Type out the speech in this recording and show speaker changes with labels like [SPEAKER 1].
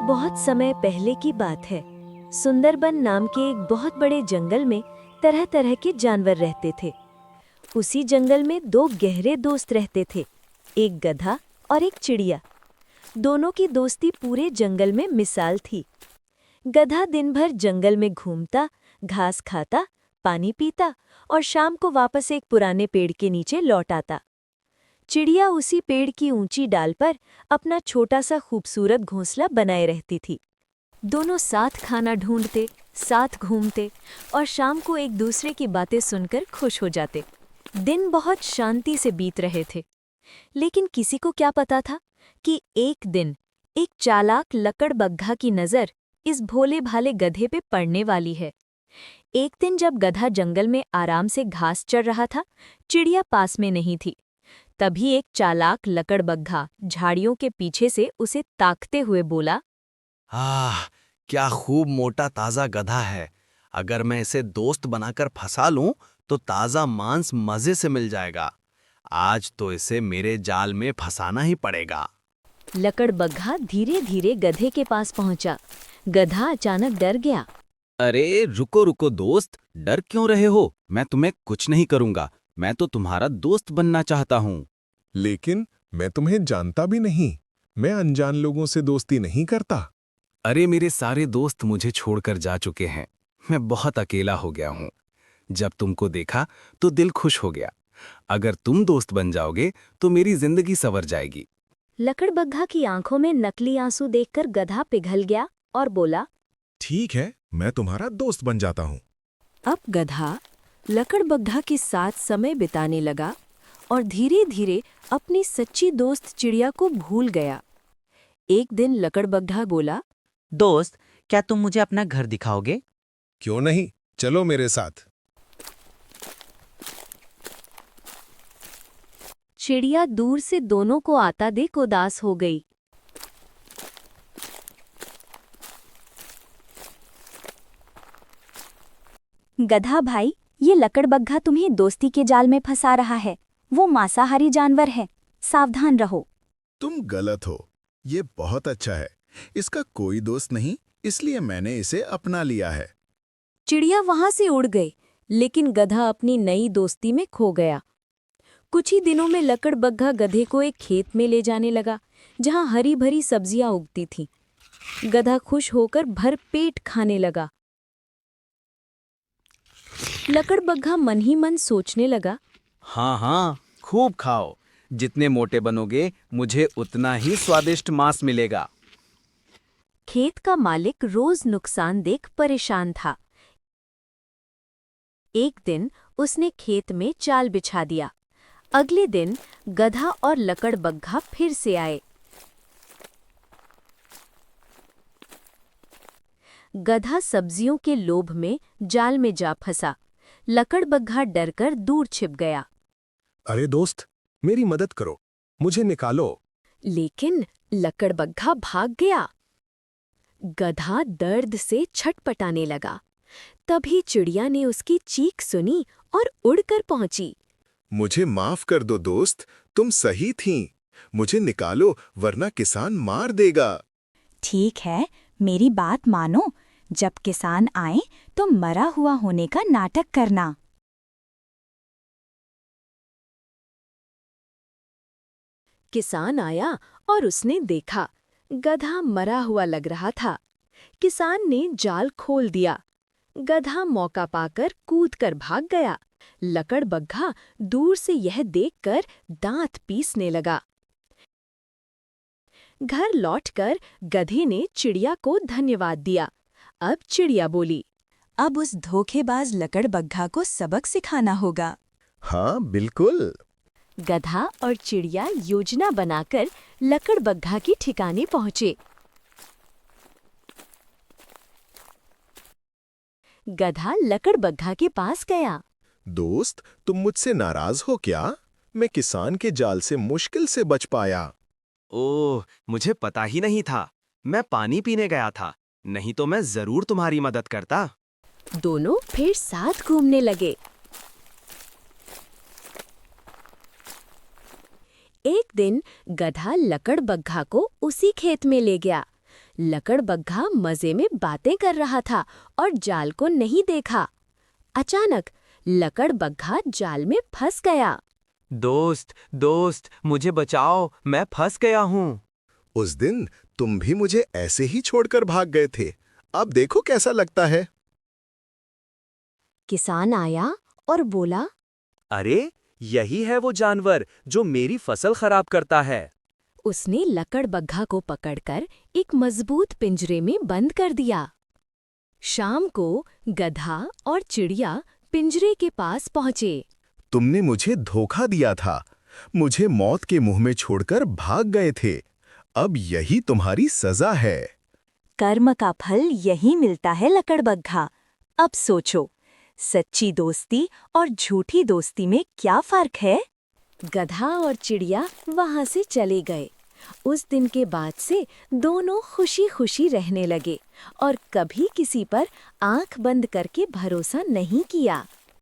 [SPEAKER 1] बहुत समय पहले की बात है। सुंदरबन नाम के एक बहुत बड़े जंगल में तरह तरह के जानवर रहते थे। उसी जंगल में दो गहरे दोस्त रहते थे, एक गधा और एक चिड़िया। दोनों की दोस्ती पूरे जंगल में मिसाल थी। गधा दिन भर जंगल में घूमता, घास खाता, पानी पीता और शाम को वापस एक पुराने पेड़ के नीचे लौट आता। चिड़िया उसी पेड़ की ऊंची डाल पर अपना छोटा सा खूबसूरत घोंसला बनाए रहती थी। दोनों साथ खाना ढूंढते, साथ घूमते और शाम को एक दूसरे की बातें सुनकर खुश हो जाते। दिन बहुत शांति से बीत रहे थे, लेकिन किसी को क्या पता था कि एक दिन एक चालाक लकड़बग्घा की नज़र इस भोले भाले गधे पे पड़ने वाली है। एक दिन जब गधा जंगल में आराम से घास चर रहा था, चिड़िया पास में नहीं थी। तभी एक चालाक लकड़बग्घा झाड़ियों के पीछे से उसे ताकते हुए बोला,
[SPEAKER 2] आह, क्या खूब मोटा ताजा गधा है। अगर मैं इसे दोस्त बनाकर फंसा लूं तो ताजा मांस मजे से मिल जाएगा। आज तो इसे मेरे जाल में फंसाना ही पड़ेगा।
[SPEAKER 1] लकड़बग्घा धीरे धीरे गधे के पास पहुंचा। गधा अचानक डर गया।
[SPEAKER 2] अरे रुको रुको दोस्त, डर क्यों रहे हो? मैं तुम्हें कुछ नहीं करूंगा। मैं तो तुम्हारा दोस्त बनना चाहता हूँ।
[SPEAKER 3] लेकिन मैं तुम्हें जानता भी नहीं। मैं अनजान लोगों से दोस्ती नहीं करता।
[SPEAKER 2] अरे मेरे सारे दोस्त मुझे छोड़कर जा चुके हैं। मैं बहुत अकेला हो गया हूँ। जब तुमको देखा तो दिल खुश हो गया। अगर तुम दोस्त बन जाओगे तो मेरी जिंदगी संवर जाएगी।
[SPEAKER 1] लकड़बग्घा की आंखों में नकली आंसू देखकर गधा पिघल गया और बोला,
[SPEAKER 3] ठीक है, मैं तुम्हारा दोस्त बन जाता हूँ।
[SPEAKER 1] अब गधा लकड़बग्घा के साथ समय बिताने लगा और धीरे धीरे अपनी सच्ची दोस्त चिड़िया को भूल गया। एक दिन लकड़बग्घा बोला,
[SPEAKER 4] दोस्त, क्या तुम मुझे अपना घर दिखाओगे?
[SPEAKER 3] क्यों नहीं, चलो मेरे साथ।
[SPEAKER 1] चिड़िया दूर से दोनों को आता देख उदास हो गई।
[SPEAKER 5] गधा भाई, ये लकड़बग्घा तुम्हें दोस्ती के जाल में फंसा रहा है। वो मांसाहारी जानवर है, सावधान रहो।
[SPEAKER 3] तुम गलत हो। ये बहुत अच्छा है। इसका कोई दोस्त नहीं, इसलिए मैंने इसे अपना लिया है।
[SPEAKER 1] चिड़िया वहां से उड़ गई, लेकिन गधा अपनी नई दोस्ती में खो गया। कुछ ही दिनों में लकड़बग्घा गधे को एक खेत में ले जाने लगा, जहां हरी भरी सब्जियां उगती थीं। गधा खुश होकर भर पेट खाने लगा। लकड़बग्घा मन ही मन सोचने लगा,
[SPEAKER 2] हाँ हाँ, खूब खाओ। जितने मोटे बनोगे मुझे उतना ही स्वादिष्ट मांस मिलेगा।
[SPEAKER 1] खेत का मालिक रोज नुकसान देख परेशान था। एक दिन उसने खेत में जाल बिछा दिया। अगले दिन गधा और लकड़बग्घा फिर से आए। गधा सब्जियों के लोभ में जाल में जा फंसा। लकड़बग्घा डरकर दूर छिप गया।
[SPEAKER 3] अरे दोस्त, मेरी मदद करो, मुझे निकालो।
[SPEAKER 1] लेकिन लकड़बग्घा भाग गया। गधा दर्द से छटपटाने लगा। तभी चिड़िया ने उसकी चीख सुनी और उड़कर पहुंची।
[SPEAKER 3] मुझे माफ कर दो दोस्त, तुम सही थीं। मुझे निकालो, वरना किसान मार देगा।
[SPEAKER 5] ठीक है, मेरी बात मानो। जब किसान आए तो मरा हुआ होने का नाटक करना।
[SPEAKER 1] किसान आया और उसने देखा गधा मरा हुआ लग रहा था। किसान ने जाल खोल दिया। गधा मौका पाकर कूदकर भाग गया। लकड़बग्घा दूर से यह देखकर दांत पीसने लगा। घर लौटकर गधे ने चिड़िया को धन्यवाद दिया। अब चिड़िया बोली,
[SPEAKER 5] अब उस धोखेबाज लकड़बग्घा को सबक सिखाना होगा।
[SPEAKER 3] हाँ बिल्कुल।
[SPEAKER 1] गधा और चिड़िया योजना बनाकर लकड़बग्घा की ठिकाने पहुंचे। गधा लकड़बग्घा के पास गया।
[SPEAKER 3] दोस्त, तुम मुझसे नाराज हो क्या? मैं किसान के जाल से मुश्किल से बच पाया।
[SPEAKER 2] ओह, मुझे पता ही नहीं था। मैं पानी पीने गया था, नहीं तो मैं जरूर तुम्हारी मदद करता।
[SPEAKER 1] दोनों फिर साथ घूमने लगे। एक दिन गधा लकड़बग्घा को उसी खेत में ले गया। लकड़बग्घा मजे में बातें कर रहा था और जाल को नहीं देखा। अचानक लकड़बग्घा जाल में फंस गया।
[SPEAKER 6] दोस्त दोस्त मुझे बचाओ, मैं फंस गया हूँ।
[SPEAKER 3] उस दिन तुम भी मुझे ऐसे ही छोड़कर भाग गए थे। अब देखो कैसा लगता है।
[SPEAKER 1] किसान आया और बोला,
[SPEAKER 6] अरे यही है वो जानवर जो मेरी फसल खराब करता है।
[SPEAKER 1] उसने लकड़बग्घा को पकड़कर एक मजबूत पिंजरे में बंद कर दिया। शाम को गधा और चिड़िया पिंजरे के पास पहुंचे।
[SPEAKER 3] तुमने मुझे धोखा दिया था, मुझे मौत के मुंह में छोड़कर भाग गए थे। अब यही तुम्हारी सजा है।
[SPEAKER 5] कर्म का फल यही मिलता है लकड़बग्घा। अब सोचो, सच्ची दोस्ती और झूठी दोस्ती में क्या फर्क है?
[SPEAKER 1] गधा और चिड़िया वहां से चले गए। उस दिन के बाद से दोनों खुशी खुशी रहने लगे और कभी किसी पर आंख बंद करके भरोसा नहीं किया।